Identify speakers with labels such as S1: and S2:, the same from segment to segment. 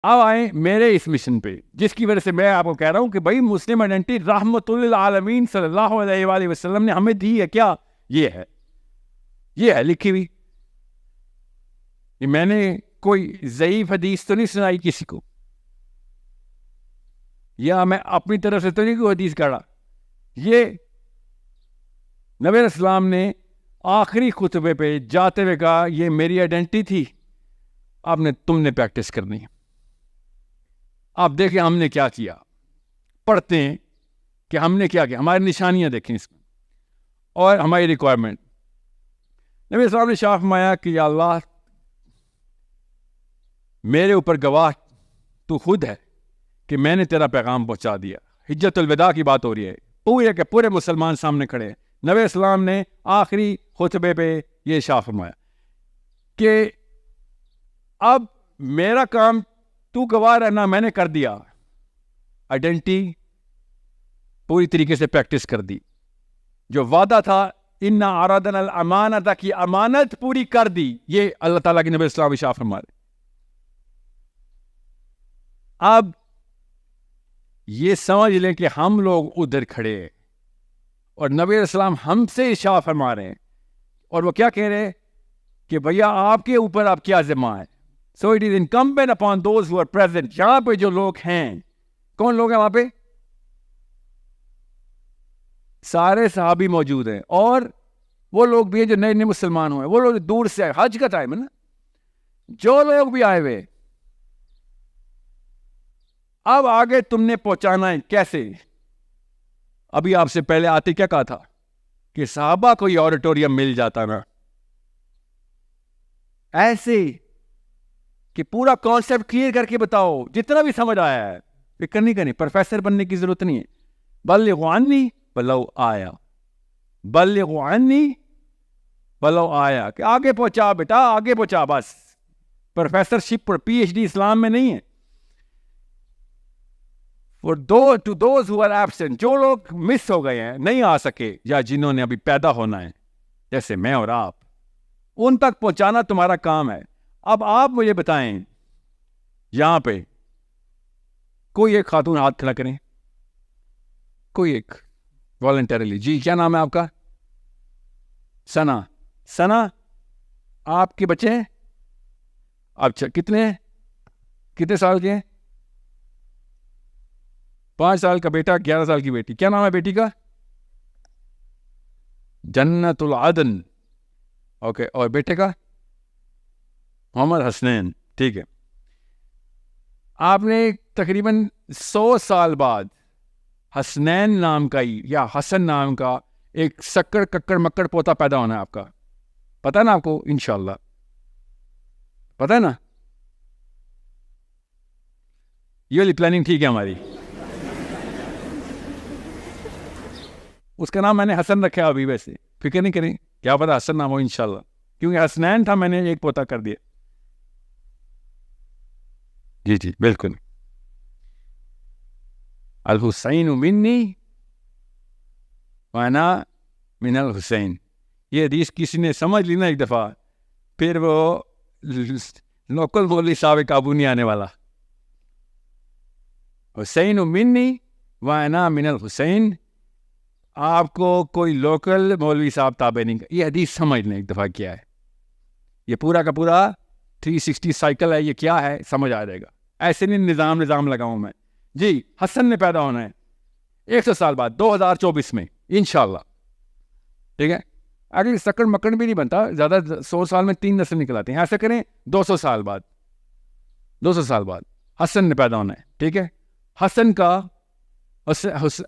S1: اب آئیں میرے اس مشن پہ، جس کی وجہ سے میں آپ کو کہہ رہا ہوں کہ بھائی مسلم آئیڈینٹی رحمت للعالمین صلی اللہ علیہ وآلہ وسلم نے ہمیں دی ہے. کیا یہ ہے لکھی ہوئی. یہ میں نے کوئی ضعیف حدیث تو نہیں سنائی کسی کو، یا میں اپنی طرف سے تو نہیں کوئی حدیث کہا. یہ نبی علیہ السلام نے آخری خطبے پہ جاتے ہوئے کہا یہ میری آئیڈینٹی تھی، تم نے پریکٹس کرنی ہے. آپ دیکھیں ہم نے کیا کیا، پڑھتے ہیں کہ ہم نے کیا کیا، ہماری نشانیاں دیکھیں اس میں اور ہماری ریکوائرمنٹ. نبی السلام نے شاہ فرمایا کہ یا اللہ میرے اوپر گواہ تو خود ہے کہ میں نے تیرا پیغام پہنچا دیا. حجت الوداع کی بات ہو رہی ہے، پورے مسلمان سامنے کھڑے ہیں. نبی السلام نے آخری خطبے پہ یہ شاہ فرمایا کہ اب میرا کام تو گواہ رہنا، میں نے کر دیا. آئیڈینٹی پوری طریقے سے پریکٹس کر دی. جو وعدہ تھا انا عرضنا الامانۃ کی امانت پوری کر دی. یہ اللہ تعالیٰ کے نبی السلام شاہ فرما رہے. اب یہ سمجھ لیں کہ ہم لوگ ادھر کھڑے ہیں اور نبی علیہ السلام ہم سے ارشاد فرما رہے ہیں، اور وہ کیا کہہ رہے ہیں کہ بھیا آپ کے اوپر آپ کیا ذمہ ہے. So it is incumbent upon those who are present. یہاں پہ جو لوگ ہیں، کون لوگ ہیں وہاں پہ؟ سارے صحابی موجود ہیں، اور وہ لوگ بھی ہیں جو نئے نئے مسلمان ہوئے، وہ لوگ دور سے آئے. حج کا ٹائم ہے نا، جو لوگ بھی آئے ہوئے. اب آگے تم نے پہنچانا ہے کیسے؟ ابھی آپ سے پہلے آتے کیا کہا تھا کہ صحابہ کو یہ آڈیٹوریم مل جاتا نا، ایسے کہ پورا کانسیپٹ کلیئر کر کے بتاؤ جتنا بھی سمجھ آیا ہے. فکر نہیں کرنی، پروفیسر بننے کی ضرورت نہیں ہے. بلغوا عنی ولو آیا، بلغوا عنی ولو آیا، کہ آگے پہنچا بیٹا، آگے پہنچا. بس پروفیسر شپ پر PhD اسلام میں نہیں ہے. For those who are absent، جو لوگ مس ہو گئے ہیں، نہیں آ سکے، یا جنہوں نے ابھی پیدا ہونا ہے جیسے میں اور آپ، ان تک پہنچانا تمہارا کام ہے. اب آپ مجھے بتائیں، یہاں پہ کوئی ایک خاتون ہاتھ کھڑا کریں، کوئی ایک والنٹریلی. جی کیا نام ہے آپ کا؟ ثنا. آپ کے بچے ہیں؟ آپ کتنے سال کے ہیں؟ 5 سال کا بیٹا، 11 سال کی بیٹی. کیا نام ہے بیٹی کا؟ جنت العدن. اوکے. اور بیٹے کا؟ محمد حسنین. ٹھیک ہے. آپ نے تقریباً 100 سال بعد حسنین نام کا ہی یا حسن نام کا ایک سکڑ ککڑ مکڑ پوتا پیدا ہونا ہے آپ کا. پتہ ہے نا آپ کو؟ انشاءاللہ پتہ ہے نا. یہ والی پلاننگ ٹھیک ہے ہماری. اس کا نام میں نے حسن رکھا ابھی. ویسے فکر نہیں کریں، کیا پتا حسن نام ہو انشاءاللہ، کیونکہ حسنین تھا، میں نے ایک پوتا کر دیا. جی بالکل. الحسین منی وانا من الحسین. یہ حدیث کسی نے سمجھ لی نا ایک دفعہ، پھر وہ لوکل مولوی صاحب قابو نہیں آنے والا. حسین منی وانا من الحسین. آپ کو کوئی لوکل مولوی صاحب تابع نہیں. یہ حدیث سمجھ لیں ایک دفعہ کیا ہے. یہ پورا کا پورا 360 سائیکل ہے. یہ کیا ہے سمجھ آ جائے گا. ایسے نہیں نظام لگاؤں میں. جی حسن نے پیدا ہونا ہے 100 سال بعد 2024 میں انشاءاللہ. ٹھیک ہے. اگر سکڑ مکڑ بھی نہیں بنتا، زیادہ 100 سال میں 3 نسل نکلاتے ہیں. ایسا کریں 200 سال بعد حسن نے پیدا ہونا ہے. ٹھیک ہے. حسن کا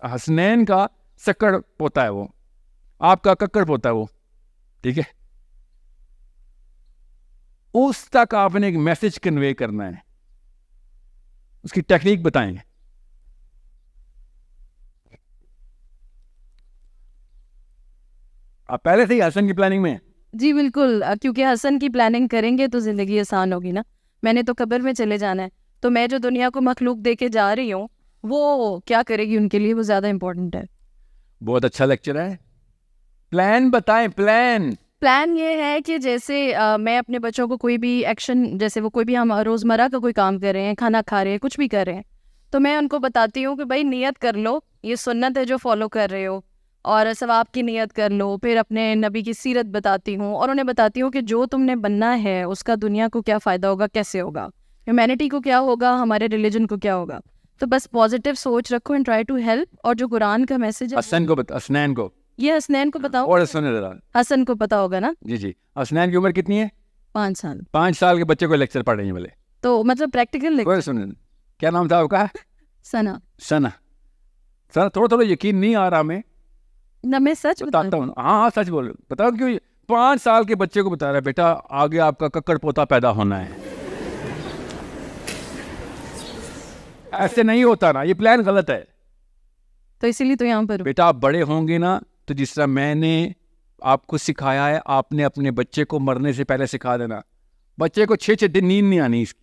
S1: حسنین کا سکڑ پوتا ہے وہ، آپ کا ککڑ پوتا ہے وہ. ٹھیک ہے. اس تک آپ نے ایک میسج کنوے کرنا ہے. اس کی ٹیکنیک بتائیں گے. آپ پہلے سے ہی حسن کی پلاننگ میں ہیں؟
S2: جی بالکل، کیونکہ حسن کی پلاننگ کریں گے تو زندگی آسان ہوگی نا. میں نے تو قبر میں چلے جانا ہے، تو میں جو دنیا کو مخلوق دے کے جا رہی ہوں وہ کیا کرے گی ان کے لیے، وہ زیادہ امپورٹنٹ ہے.
S1: بہت اچھا لیکچر ہے. پلان بتائیں. پلان
S2: پلان یہ ہے کہ جیسے میں اپنے بچوں کو کوئی بھی ایکشن، جیسے وہ کوئی بھی ہم روزمرہ کا کوئی کام کر رہے ہیں، کھانا کھا رہے ہیں، کچھ بھی کر رہے ہیں، تو میں ان کو بتاتی ہوں کہ بھائی نیت کر لو، یہ سنت ہے جو فالو کر رہے ہو، اور ثواب کی نیت کر لو. پھر اپنے نبی کی سیرت بتاتی ہوں اور انہیں بتاتی ہوں کہ جو تم نے بننا ہے اس کا دنیا کو کیا فائدہ ہوگا، کیسے ہوگا، ہیومینٹی کو کیا ہوگا، ہمارے ریلیجن کو کیا ہوگا. تو بس پازیٹیو سوچ رکھو اینڈ ٹرائی ٹو ہیلپ. اور جو قرآن کا میسج ہے
S1: حسن کو بتا، حسنین کو،
S2: یہ حسنین کو بتاؤ،
S1: اور سنیں ذرا.
S2: حسن کو پتا ہوگا نا.
S1: جی جی. حسنین کی عمر کتنی ہے؟
S2: 5 سال.
S1: 5 سال کے بچے کو لیکچر پڑھ رہی ہیں بولے.
S2: تو مطلب پریکٹیکل.
S1: کوئی سنیں. کیا نام تھا آپ کا؟
S2: سنا.
S1: ثنا. ثنا تھوڑا تھوڑا یقین نہیں آ رہا ہمیں.
S2: نہ میں سچ
S1: بتاتا ہوں. ہاں ہاں سچ بول رہے. بتاؤ کیوں 5 سال کے بچے کو بتا رہا ہے بیٹا آگے آپ کا ککڑ پوتا پیدا ہونا ہے. ایسے نہیں ہوتا نا، یہ پلان غلط ہے.
S2: تو اسی لیے تو یہاں پر
S1: بیٹا آپ بڑے ہوں گے نا تو جس طرح میں نے آپ کو سکھایا ہے آپ نے اپنے بچے کو مرنے سے پہلے سکھا دینا. بچے کو 6 دن نیند نہیں آنی اس کی.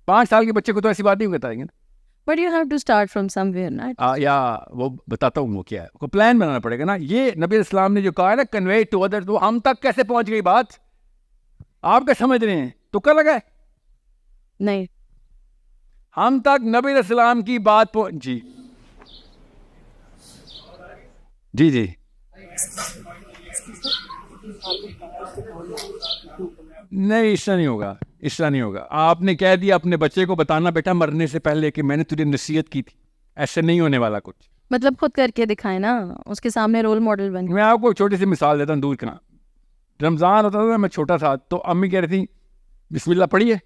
S1: 5 سال کے بچے کو تو ایسی بات نہیں بتائیں گے نا.
S2: But you have to start from somewhere نا.
S1: یا وہ بتاتا ہوں وہ کیا ہے، کو پلان بنانا پڑے گا نا. یہ نبی السلام نے جو کہا ہے نا کنوے ٹو ادر، تو ہم تک کیسے پہنچ گئی بات؟ آپ کیا سمجھ رہے ہیں؟ تو کیا لگا ہے
S2: نہیں.
S1: ہم تک نبی السلام کی بات جی جی جی نہیں، اس طرح نہیں ہوگا، اس طرح نہیں ہوگا. آپ نے کہہ دیا اپنے بچے کو بتانا بیٹا مرنے سے پہلے کہ میں نے تجھے نصیحت کی تھی. ایسے نہیں ہونے والا کچھ.
S2: مطلب خود کر کے دکھائے نا، اس کے سامنے رول ماڈل بن.
S1: میں آپ کو ایک چھوٹی سی مثال دیتا ہوں دور کا. رمضان ہوتا تھا میں چھوٹا تھا تو امی کہہ رہی تھی بسم اللہ پڑھیے.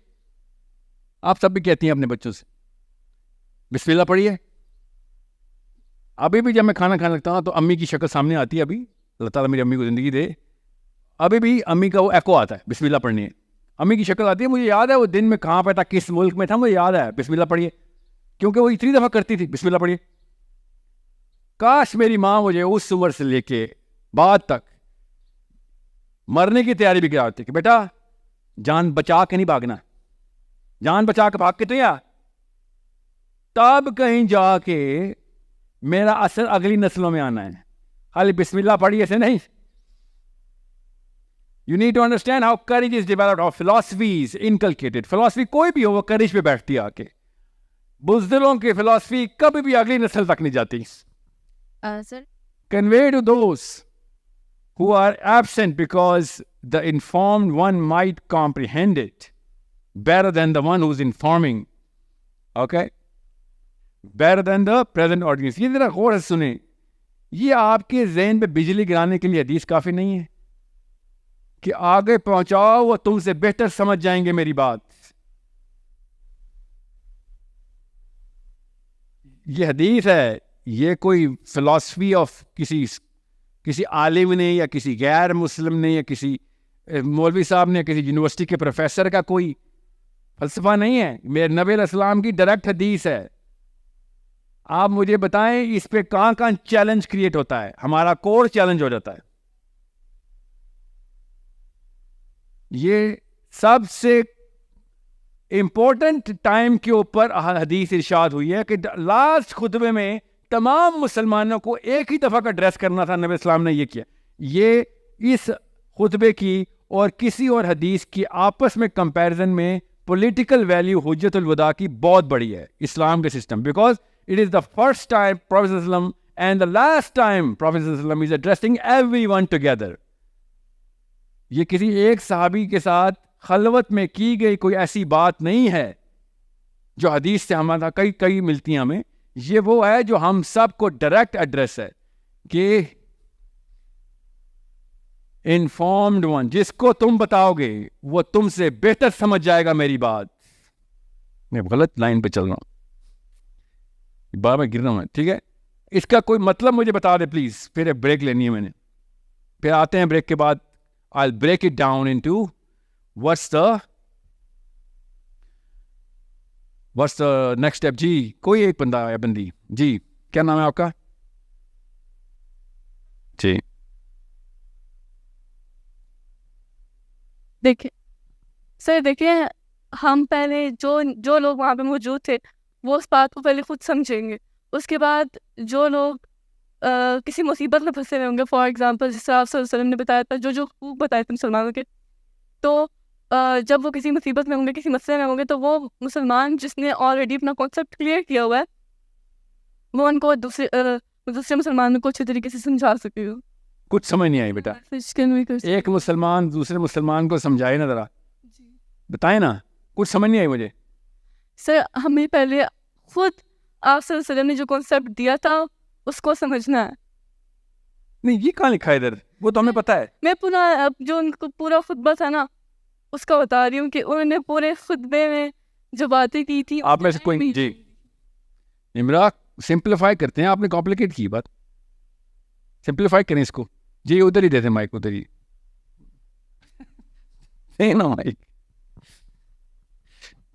S1: آپ سب بھی کہتی ہیں اپنے بچوں سے بسم اللہ پڑھیے. ابھی بھی جب میں کھانا کھانے لگتا ہوں تو امی کی شکل سامنے آتی ہے. ابھی اللہ تعالیٰ میری امی کو زندگی دے، ابھی بھی امی کا وہ ایکو آتا ہے بسم اللہ پڑھنی ہے. امی کی شکل آتی ہے. مجھے یاد ہے وہ دن میں کہاں پہ تھا، کس ملک میں تھا، مجھے یاد ہے بسم اللہ پڑھیے، کیونکہ وہ اتنی دفعہ کرتی تھی بسم اللہ پڑھیے. کاش میری ماں مجھے اس عمر سے لے کے بعد تک مرنے کی تیاری بھی کراتی کہ بیٹا جان بچا کے نہیں بھاگنا، جان بچا کے بھاگ کے تو یا تب کہیں جا کے میرا اثر اگلی نسلوں میں آنا ہے. خالی بسم اللہ پڑھیے سے نہیں. You need to understand how courage is developed, how philosophy is inculcated. Philosophy کوئی بھی ہو وہ courage پہ بیٹھتی ہے آ کے. بزدلوں کی philosophy کبھی بھی اگلی نسل تک نہیں جاتی.
S2: سر
S1: Convey to those who are absent because the informed one might comprehend it better than the one who's informing. Okay? Better than the present audience. یہ ذرا غور سے سنیں. یہ آپ کے ذہن پہ بجلی گرانے کے لیے حدیث کافی نہیں ہے کہ آگے پہنچاؤ وہ تم سے بہتر سمجھ جائیں گے میری بات. یہ حدیث ہے، یہ کوئی فلسفی آف کسی عالم نے یا کسی غیر مسلم نے یا کسی مولوی صاحب نے یا کسی یونیورسٹی کے پروفیسر کا کوئی فلسفہ نہیں ہے. میرے نبی علیہ السلام کی ڈائریکٹ حدیث ہے. آپ مجھے بتائیں اس پہ کہاں کہاں چیلنج کریٹ ہوتا ہے؟ ہمارا کور چیلنج ہو جاتا ہے. یہ سب سے امپورٹنٹ ٹائم کے اوپر حدیث ارشاد ہوئی ہے کہ لاسٹ خطبے میں تمام مسلمانوں کو ایک ہی دفعہ کا ایڈریس کرنا تھا. نبی اسلام نے یہ کیا. یہ اس خطبے کی اور کسی اور حدیث کی آپس میں کمپیرزن میں پولیٹیکل ویلیو حجت الوداع کی بہت بڑی ہے اسلام کے system. Because it is the first time prophet صلی اللہ علیہ وسلم and the last time prophet صلی اللہ علیہ وسلم is addressing everyone together. یہ کسی ایک صحابی کے ساتھ خلوت میں کی گئی کوئی ایسی بات نہیں ہے جو حدیث سے ہمارا کئی ملتی ہیں ہمیں. یہ وہ ہے جو ہم سب کو ڈائریکٹ ایڈریس ہے کہ انفارمڈ ون، جس کو تم بتاؤ گے وہ تم سے بہتر سمجھ جائے گا میری بات. میں غلط لائن پہ چل رہا ہوں، بار میں گر رہا ہوں. ٹھیک ہے، اس کا کوئی مطلب مجھے بتا دے پلیز. پھر بریک لینی ہے میں نے، پھر آتے ہیں بریک کے بعد. I'll break it down into what's the next step. جی کوئی ایک بندہ یا بندی. جی کیا نام ہے آپ کا؟ جی
S2: دیکھیں سر، دیکھیں ہم پہلے جو لوگ وہاں پہ موجود تھے وہ اس بات کو پہلے خود سمجھیں گے. اس کے بعد جو لوگ کسی مصیبت میں پھنسے ہوئے ہوں گے. فار ایگزامپل جس طرح آپ صلی اللہ علیہ وسلم نے بتایا تھا, جو حقوق بتائے تھے مسلمانوں کے, تو جب وہ کسی مصیبت میں ہوں گے, کسی مسئلے میں ہوں گے, تو وہ مسلمان جس نے آلریڈی اپنا کانسیپٹ کلیئر کیا ہوا ہے, وہ ان کو دوسرے مسلمانوں کو اچھے طریقے سے سمجھا سکے گا.
S1: کچھ سمجھ نہیں آئی بیٹا. ایک مسلمان دوسرے مسلمان کو سمجھائے نا, ذرا بتائیں نا, کچھ سمجھ نہیں آئی مجھے.
S2: سر ہمیں پہلے خود آپ صلی اللہ علیہ وسلم نے جو کانسیپٹ دیا تھا اس کو سمجھنا ہے.
S1: نہیں یہ کہاں لکھا ہے ادھر, وہ تو ہمیں پتہ ہے.
S2: میں جو ان کو پورا خطبہ تھا نا اس کا بتا رہی ہوں کہ انہوں نے پورے خطبے میں جو باتیں کی تھی
S1: آپ میں سے کوئی. جی عمران سمپلیفائی کرتے ہیں, آپ نے کمپلیکیٹ کی بات, سمپلیفائی کریں اس کو. جی ادھر ہی دیتے مائک, ادھر ہی نا mic.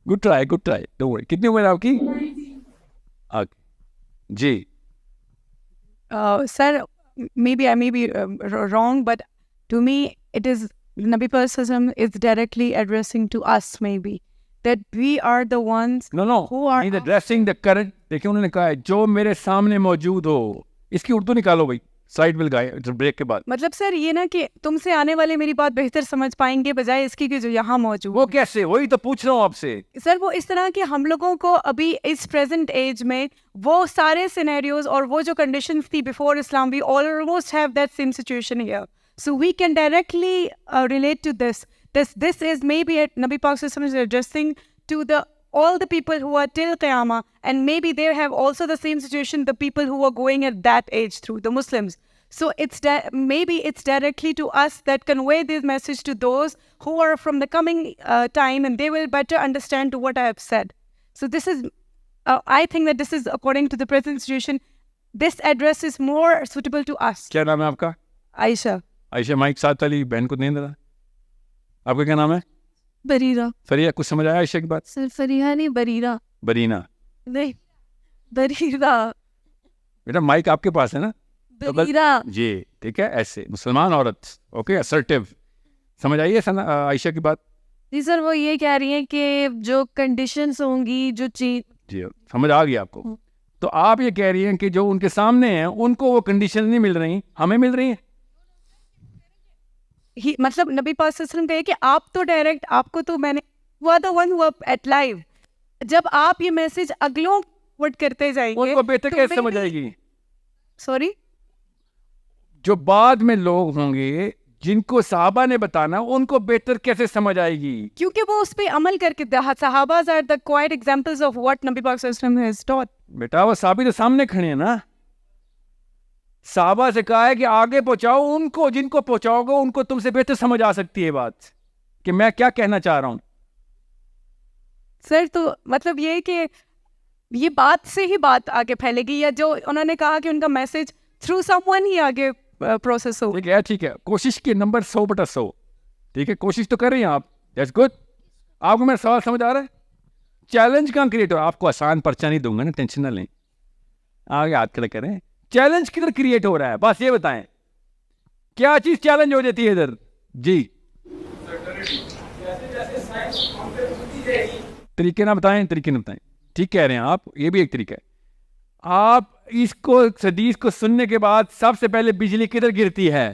S1: Good try don't worry. کتنی عمر ہے آپ کی؟ جی
S3: Sir, maybe I may be wrong, but to me it is Nabi Sallallahu is directly addressing to us, maybe that we are the ones
S1: no
S3: who are
S1: he's addressing the current. دیکھیں انہوں نے کہا ہے جو میرے سامنے موجود ہو. اس کی اردو نکالو بھائی سائڈ ول گائے بریک کے بعد.
S3: مطلب سر یہ نا کہ تم سے آنے والے میری بات بہتر سمجھ پائیں گے بجائے اس کی کہ جو یہاں موجود.
S1: وہ کیسے, وہی تو پوچھ رہا ہوں آپ سے.
S3: سر وہ اس طرح کہ ہم لوگوں کو ابھی اس پریزنٹ ایج میں وہ سارے سینیریوز اور وہ جو کنڈیشنز تھی بیفور اسلام, we almost have that same situation here. So we can directly relate to this. This is maybe Nabi Pak Sallallahu Alaihi Wasallam is addressing to all the people who are till Qiyamah, and maybe they have also the same situation, the people who are going at that age through, the Muslims. So maybe it's directly to us that convey this message to those who are from the coming time, and they will better understand to what I have said. So this is, I think that this is according to the present situation, this address is more suitable to us.
S1: کیا نام ہے آپ کا؟
S3: Aisha.
S1: عائشہ mic ساتھ والی بہن کو دیں ذرا. آپ کا کیا نام ہے؟
S2: بریرہ.
S1: فریہ, کچھ سمجھ آیا عائشہ کی بات؟
S2: سر فریحہ نہیں, بریرہ.
S1: برینا
S2: نہیں, بریرہ.
S1: بیٹا مائک آپ کے پاس ہے نا؟
S2: بریرہ.
S1: جی ٹھیک ہے, ایسے مسلمان عورت. Okay assertive. سمجھ آئیے عائشہ کی بات؟
S2: جی سر وہ یہ کہہ رہی ہیں کہ جو کنڈیشنز ہوں گی, جو چیز.
S1: جی سمجھ آ گئی آپ کو. تو آپ یہ کہہ رہی ہیں کہ جو ان کے سامنے ہیں ان کو وہ کنڈیشن نہیں مل رہی, ہمیں مل رہی ہیں.
S3: مطلب نبی پاک صلی اللہ علیہ وسلم کہے کہ آپ تو ڈائریکٹ, آپ کو تو میں نے وہ دا ون ہوا ایٹ لائیو. جب آپ یہ میسج اگلوں ورڈ کرتے جائیں گے
S1: ان کو بہتر کیسے سمجھ آئے گی؟
S3: سوری,
S1: جو بعد میں لوگ ہوں گے جن کو صحابہ نے بتانا, ان کو بہتر کیسے سمجھ آئے گی؟
S3: کیونکہ وہ اس پہ عمل کر کے صحابہ are the quiet examples of what نبی پاک صلی اللہ علیہ وسلم has taught.
S1: بیٹا وہ صحابی تو سامنے کھڑے ہیں نا. صحابہ سے کہا ہے کہ آگے پہنچاؤ ان کو, جن کو پہنچاؤ گے ان کو تم سے بہتر سمجھ آ سکتی ہے بات کہ میں کیا کہنا چاہ رہا ہوں.
S3: سر تو مطلب یہ کہ یہ بات سے ہی بات آگے پھیلے گی, یا جو انہوں نے کہا کہ ان کا میسج تھرو سم ون ہی آگے پروسیس ہو.
S1: ٹھیک ہے, کوشش کی نمبر 100/100. ٹھیک ہے, کوشش تو کر رہی ہیں آپ. That's good. آپ کو میرا سوال سمجھ آ رہا ہے؟ چیلنج کہاں کریٹ ہو رہا ہے؟ آپ کو آسان پرچہ نہیں دوں گا نا, ٹینشن نہ لیں. آگے ہاتھ کھڑے کریں. چیلنج کدھر کریٹ ہو رہا ہے بس یہ بتائیں, کیا چیز چیلنج ہو جاتی ہے ادھر؟ جی طریقے نہ بتائیں, ٹھیک کہہ رہے ہیں آپ, یہ بھی ایک طریقہ ہے. آپ اس کو حدیث کو سننے کے بعد سب سے پہلے بجلی کدھر گرتی ہے؟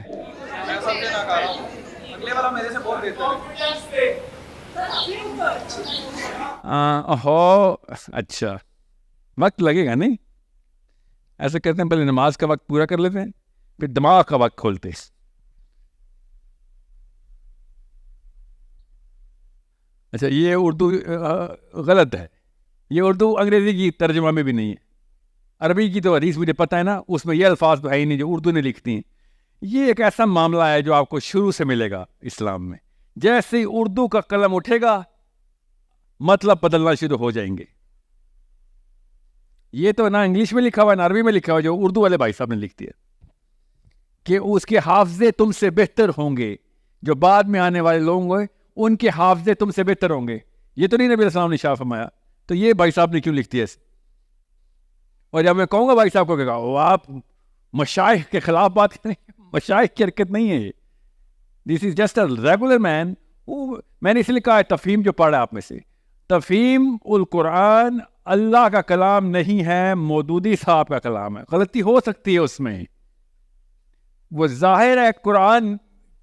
S1: اچھا وقت لگے گا نہیں, ایسا کرتے ہیں پہلے نماز کا وقت پورا کر لیتے ہیں پھر دماغ کا وقت کھولتے ہیں. اچھا یہ اردو غلط ہے, یہ اردو انگریزی کی ترجمہ میں بھی نہیں ہے. عربی کی تو حدیث مجھے پتہ ہے نا, اس میں یہ الفاظ تو ہے ہی نہیں جو اردو نے لکھتی ہیں. یہ ایک ایسا معاملہ ہے جو آپ کو شروع سے ملے گا اسلام میں. جیسے ہی اردو کا قلم اٹھے گا مطلب بدلنا شروع ہو جائیں گے. یہ تو نہ انگلش میں لکھا ہوا ہے نہ عربی میں لکھا ہوا, جو اردو والے بھائی صاحب نے لکھ دیا کہ اس کے حافظے تم سے بہتر ہوں گے, جو بعد میں آنے والے لوگ ہوں گے ان کے حافظے تم سے بہتر ہوں گے. یہ تو نہیں نبی علیہ السلام نے شاہ فرمایا, تو یہ بھائی صاحب نے کیوں لکھ دیا ایسے؟ اور جب میں کہوں گا بھائی صاحب کو کہ وہ آپ مشائخ کے خلاف بات کریں, مشائخ کی حرکت نہیں ہے یہ. دس از جسٹ اے ریگولر مین. میں نے اس لیے کہا ہے تفہیم جو پڑھا آپ میں سے, تفہیم القرآن اللہ کا کلام نہیں ہے، مودودی صاحب کا کلام ہے. غلطی ہو سکتی ہے اس میں، وہ ظاہر ہے قرآن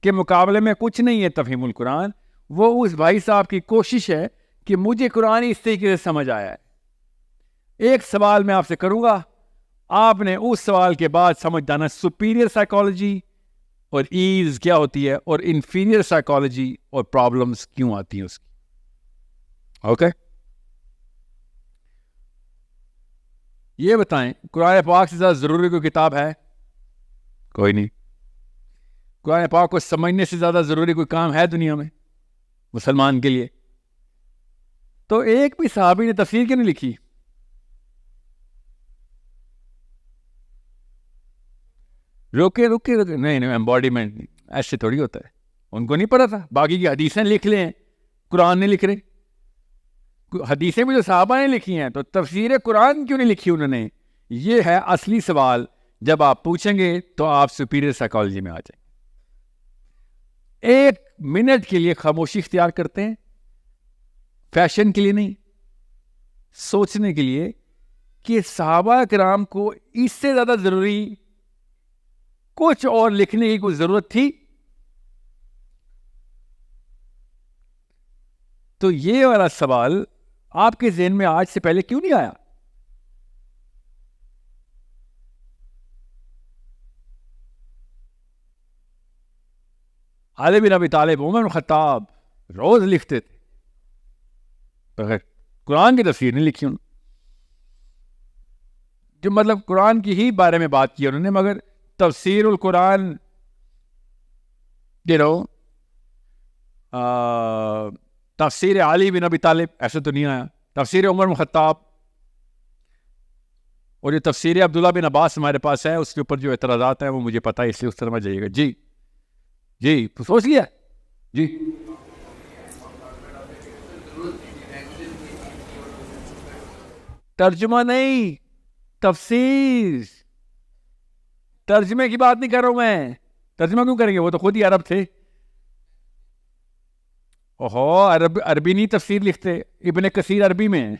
S1: کے مقابلے میں کچھ نہیں ہے تفہیم القرآن. وہ اس بھائی صاحب کی کوشش ہے کہ مجھے قرآن اس طریقے سے سمجھ آیا ہے. ایک سوال میں آپ سے کروں گا، آپ نے اس سوال کے بعد سمجھ جانا سپیریئر سائیکالوجی اور ایز کیا ہوتی ہے اور انفیریئر سائیکالوجی اور پرابلمس کیوں آتی ہیں اس کی. اوکے یہ بتائیں قرآن پاک سے زیادہ ضروری کوئی کتاب ہے؟ کوئی نہیں. قرآن پاک کو سمجھنے سے زیادہ ضروری کوئی کام ہے دنیا میں مسلمان کے لیے؟ تو ایک بھی صحابی نے تفسیر کیوں نہیں لکھی؟ روکے نہیں ایمبوڈیمنٹ نہیں، ایسے تھوڑی ہوتا ہے. ان کو نہیں پتا تھا، باقی کی حدیثیں لکھ لیں، قرآن نہیں لکھ رہے. حدیثیں بھی جو صحابہ نے لکھی ہیں تو تفسیر قرآن کیوں نہیں لکھی انہوں نے؟ یہ ہے اصلی سوال. جب آپ پوچھیں گے تو آپ سپیریئر سائیکالوجی میں آ جائیں. ایک منٹ کے لیے خاموشی اختیار کرتے ہیں، فیشن کے لیے نہیں، سوچنے کے لیے کہ صحابہ کرام کو اس سے زیادہ ضروری کچھ اور لکھنے کی کوئی ضرورت تھی؟ تو یہ والا سوال آپ کے ذہن میں آج سے پہلے کیوں نہیں آیا؟ علی بن ابی طالب، عمر بن خطاب روز لکھتے تھے، مگر قرآن کی تفسیر نہیں لکھی انہوں نے. جو مطلب قرآن کی ہی بارے میں بات کی انہوں نے، مگر تفسیر القرآن تفسیر علی بن ابی طالب ایسے تو نہیں آیا. تفسیر عمر بن خطاب اور یہ تفسیر عبداللہ بن عباس ہمارے پاس ہے، اس کے اوپر جو اعتراضات ہیں وہ مجھے پتہ ہے، اس لیے اس طرح جائیے گا. جی سوچ لیا جی. ترجمہ نہیں، تفسیر. ترجمے کی بات نہیں کر رہا ہوں میں. ترجمہ کیوں کریں گے؟ وہ تو خود ہی عرب تھے. عربی نہیں تفسیر لکھتے. ابن کثیر عربی میں ہیں،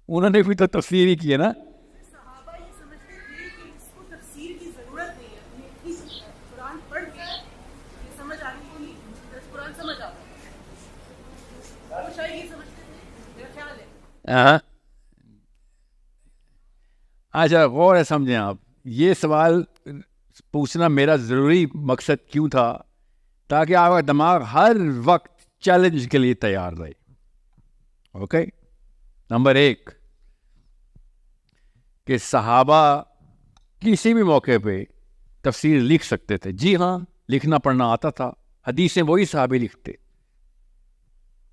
S1: انہوں نے بھی تو تفسیر ہی کی ہے نا.
S4: صحابہ یہ سمجھتے تھے کہ اس کو تفسیر کی ضرورت نہیں ہے، قرآن پڑھ کے یہ سمجھ آنے کو نہیں، قرآن سمجھ آتا ہے. وہ شاید یہ سمجھتے تھے، میرا خیال ہے.
S1: اچھا غور ہے، سمجھیں آپ. یہ سوال پوچھنا میرا ضروری مقصد کیوں تھا؟ تاکہ آپ کا دماغ ہر وقت چیلنج کے لیے تیار رہے. اوکے نمبر 1 کہ صحابہ کسی بھی موقع پہ تفسیر لکھ سکتے تھے. جی ہاں، لکھنا پڑھنا آتا تھا. حدیثیں وہی صحابی لکھتے.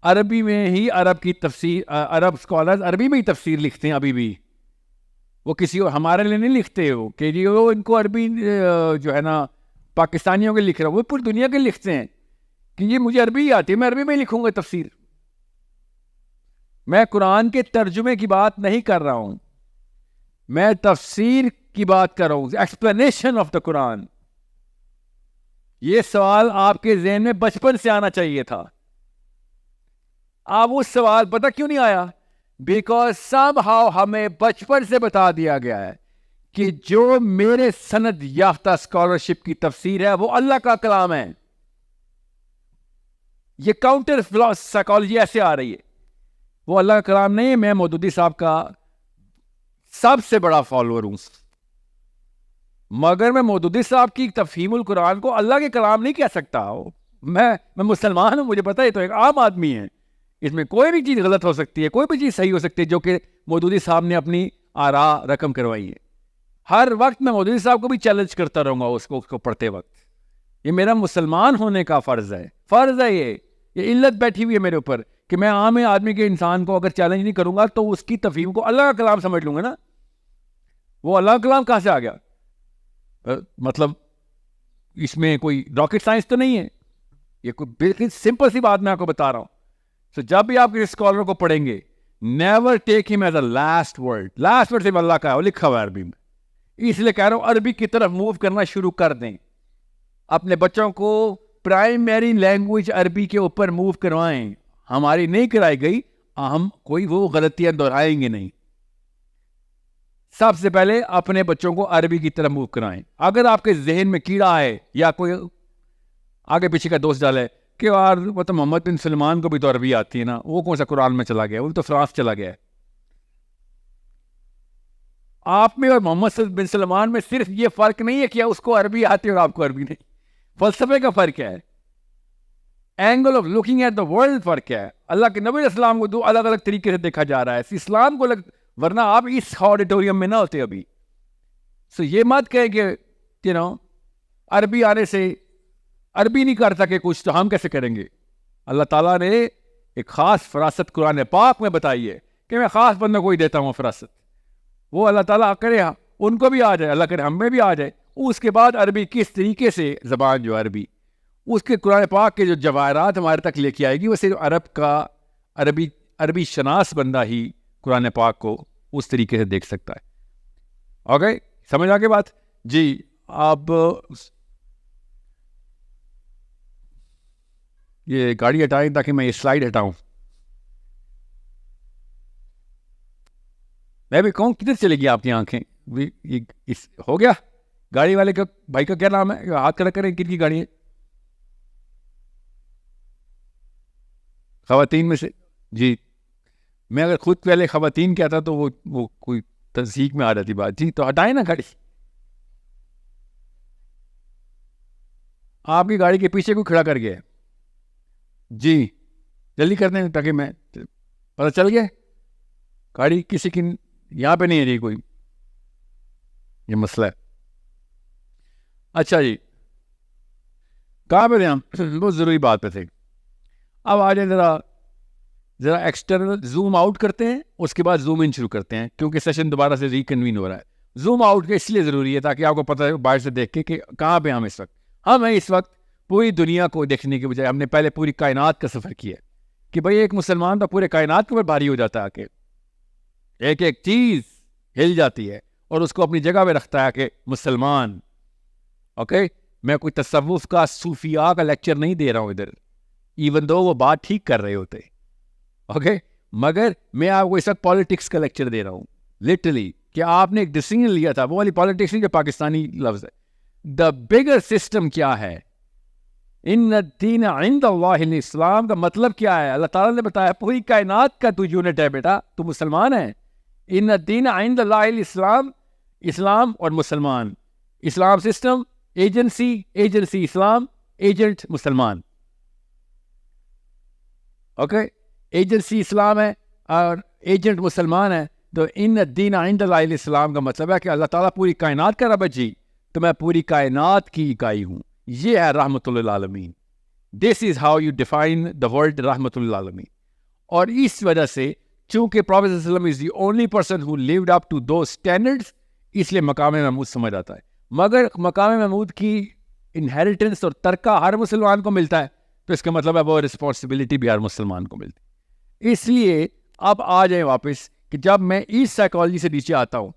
S1: عربی میں ہی عرب کی تفسیر، عرب اسکالرز عربی میں ہی تفسیر لکھتے ہیں ابھی بھی. وہ کسی اور ہمارے لیے نہیں لکھتے ہو کہ جی وہ ان کو عربی جو ہے نا پاکستانیوں کے لکھ رہا، وہ پوری دنیا کے لکھتے ہیں کہ یہ مجھے عربی ہی آتی ہے، میں عربی میں ہی لکھوں گا تفسیر. میں قرآن کے ترجمے کی بات نہیں کر رہا ہوں، میں تفسیر کی بات کر رہا ہوں، ایکسپلینیشن آف دا قرآن. یہ سوال آپ کے ذہن میں بچپن سے آنا چاہیے تھا. آپ وہ سوال پتہ کیوں نہیں آیا؟ بیکاز سم ہاؤ ہمیں بچپن سے بتا دیا گیا ہے کہ جو میرے سند یافتہ اسکالرشپ کی تفسیر ہے وہ اللہ کا کلام ہے. یہ کاؤنٹر سائیکالوجی ایسے آ رہی ہے، وہ اللہ کا کلام نہیں ہے. میں مودودی صاحب کا سب سے بڑا فالوور ہوں، مگر میں مودودی صاحب کی تفہیم القرآن کو اللہ کے کلام نہیں کہہ سکتا. میں مسلمان ہوں، مجھے پتہ ہے، تو ایک عام آدمی ہے. اس میں کوئی بھی چیز غلط ہو سکتی ہے، کوئی بھی چیز صحیح ہو سکتی ہے جو کہ مودودی صاحب نے اپنی آراء رقم کروائی ہے. ہر وقت میں مودودی صاحب کو بھی چیلنج کرتا رہوں گا اس کو پڑھتے وقت. یہ میرا مسلمان ہونے کا فرض ہے. یہ علت بیٹھی ہوئی ہے میرے اوپر کہ میں عام آدمی کے انسان کو اگر چیلنج نہیں کروں گا تو اس کی تفہیم کو اللہ کا کلام سمجھ لوں گا نا. وہ اللہ کا کلام کہاں سے آ گیا؟ مطلب اس میں کوئی راکٹ سائنس تو نہیں ہے. یہ کوئی بالکل سمپل سی بات میں آپ کو بتا رہا ہوں. تو جب بھی آپ کسی اسکالر کو پڑھیں گے، نیور ٹیک ہم as a last word. Last word صرف اللہ کا ہے، وہ لکھا ہوا ہے عربی میں. اس لیے کہہ رہا ہوں عربی کی طرف موو کرنا شروع کر دیں. اپنے بچوں کو پرائمری لینگویج عربی کے اوپر موو کروائیں. ہماری نہیں کرائی گئی، ہم کوئی وہ غلطیاں دہرائیں گے نہیں. سب سے پہلے اپنے بچوں کو عربی کی طرف موو کرائیں. اگر آپ کے ذہن میں کیڑا ہے یا کوئی آگے پیچھے کا دوست ڈالے کہ یار وہ تو محمد بن سلمان کو بھی تو عربی آتی ہے نا, وہ کون سا قرآن میں چلا گیا, وہ تو فرانس چلا گیا ہے. آپ میں اور محمد بن سلمان میں صرف یہ فرق نہیں ہے کہ اس کو عربی آتی ہے اور آپ کو عربی نہیں. فلسفے کا فرق ہے, angle of looking at the world فرق ہے. اللہ کے نبی علیہ السلام کو دو الگ الگ طریقے سے دیکھا جا رہا ہے, اسلام کو ورنہ آپ اس آڈیٹوریم میں نہ ہوتے ابھی. سو یہ مت کہیں کہ عربی آنے سے عربی نہیں کر سکے کچھ تو ہم کیسے کریں گے. اللہ تعالیٰ نے ایک خاص فراست قرآن پاک میں بتائی ہے کہ میں خاص بندوں کو ہی دیتا ہوں فراست. وہ اللہ تعالیٰ کرے ان کو بھی آ جائے, اللہ کرے ہم میں بھی آ جائے. اس کے بعد عربی کس طریقے سے زبان جو عربی اس کے قرآن پاک کے جو جواہرات ہمارے تک لے کے آئے گی, وہ صرف عربی شناس بندہ ہی قرآن پاک کو اس طریقے سے دیکھ سکتا ہے. اوکے, سمجھ آ گئی بات جی. اب یہ گاڑی ہٹائیں تاکہ میں یہ سلائڈ ہٹاؤں. میں بھی کہوں کدھر چلے گی آپ کی آنکھیں, ہو گیا. گاڑی والے کا بھائی کا کیا نام ہے, ہاتھ کھڑا کریں, کن کی گاڑی ہے؟ خواتین میں سے جی. میں اگر خود پہلے خواتین کہتا تو وہ کوئی تصدیق میں آ جاتی بات. جی تو ہٹائیں نا گاڑی. آپ کی گاڑی کے پیچھے کوئی کھڑا کر گیا ہے جی, جلدی کر دیں تاکہ میں پتہ چل گیا گاڑی کسی کی یہاں پہ نہیں ہے جی کوئی, یہ مسئلہ ہے. اچھا جی, کہاں پہ تھے ہم؟ بہت ضروری بات پہ تھے. اب آ جائیں ذرا ایکسٹرنل زوم آؤٹ کرتے ہیں, اس کے بعد زوم ان شروع کرتے ہیں, کیونکہ سیشن دوبارہ سے ریکنوین ہو رہا ہے. زوم آؤٹ کا اس لیے ضروری ہے تاکہ آپ کو پتہ ہے باہر سے دیکھ کے کہ کہاں پہ ہم اس وقت. ہم ہیں اس وقت پوری دنیا کو دیکھنے کے بجائے ہم نے پہلے پوری کائنات کا سفر کیا کہ بھئی ایک مسلمان تو پورے کائنات کے اوپر بھاری ہو جاتا ہے کہ ایک ایک چیز ہل جاتی ہے اور اس کو اپنی جگہ پہ رکھتا ہے کہ مسلمان. اوکے, میں کوئی تصوف کا صوفیاء کا لیکچر نہیں دے رہا ہوں ادھر, ایون دو وہ بات ٹھیک کر رہے ہوتے. اوکے, مگر میں آپ کو اس وقت پالیٹکس کا لیکچر دے رہا ہوں لٹرلی, کہ آپ نے ایک ڈیسیژن لیا تھا, وہ والی پالیٹکس نہیں جو پاکستانی لفظ ہے. دا بگر سسٹم کیا ہے, ان الدین عند اللہ الاسلام کا مطلب کیا ہے؟ اللہ تعالیٰ نے بتایا پوری کائنات کا تو یونٹ ہے بیٹا, تو مسلمان ہے. ان الدین عند اللہ الاسلام, اسلام اور مسلمان. اسلام سسٹم, ایجنسی اسلام, ایجنٹ مسلمان. اوکے, ایجنسی اسلام ہے اور ایجنٹ مسلمان ہے. تو ان الدین عند اللہ الاسلام کا مطلب ہے کہ اللہ تعالیٰ پوری کائنات کا رب ہے جی, تو میں پوری کائنات کی اکائی ہوں. یہ ہے رحمت للعالمین. This is how you define the world رحمت للعالمین. اور اس وجہ سے چونکہ پروفیٹ صلی اللہ علیہ وسلم is the only person who lived up to those standards, اس لیے مقام محمود سمجھ آتا ہے. مگر مقام محمود کی انہیریٹنس اور ترکہ ہر مسلمان کو ملتا ہے, تو اس کا مطلب ہے وہ رسپانسبلٹی بھی ہر مسلمان کو ملتی. اس لیے اب آ جائیں واپس کہ جب میں اس سائیکالوجی سے نیچے آتا ہوں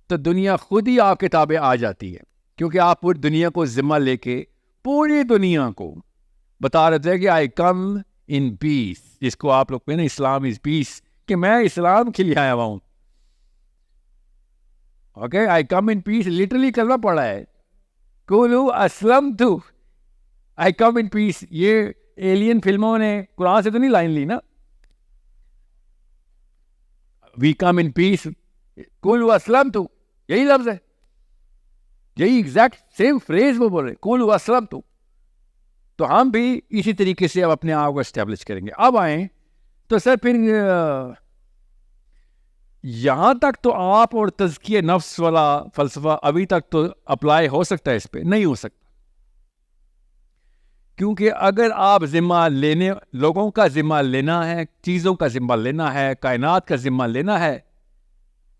S1: تو دنیا خود ہی آپ کے تابع آ جاتی ہے, کیونکہ آپ پوری دنیا کو ذمہ لے کے پوری دنیا کو بتا رہے تھے کہ آئی کم ان پیس, جس کو آپ لوگ کہتے ہیں اسلام از پیس, کہ میں اسلام کے لیے آیا ہوا ہوں. اوکے, آئی کم ان پیس لٹرلی کرنا پڑا ہے. قولوا اسلمت, آئی کم ان پیس. یہ ایلین فلموں نے قرآن سے تو نہیں لائن لی نا, وی کم ان پیس, قولوا اسلمت, یہی لفظ ہے, یہی ایگزیکٹ سیم فریز وہ بول رہے, قولوا اسلمت. تو ہم بھی اسی طریقے سے اب اپنے آپ کو اسٹیبلش کریں گے. اب آئیں تو سر پھر یہاں تک تو آپ اور تزکیہ نفس والا فلسفہ ابھی تک تو اپلائی ہو سکتا ہے, اس پہ نہیں ہو سکتا, کیونکہ اگر آپ ذمہ لینے, لوگوں کا ذمہ لینا ہے, چیزوں کا ذمہ لینا ہے, کائنات کا ذمہ لینا ہے,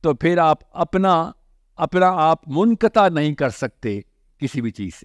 S1: تو پھر آپ اپنا آپ منقطع نہیں کر سکتے کسی بھی چیز سے.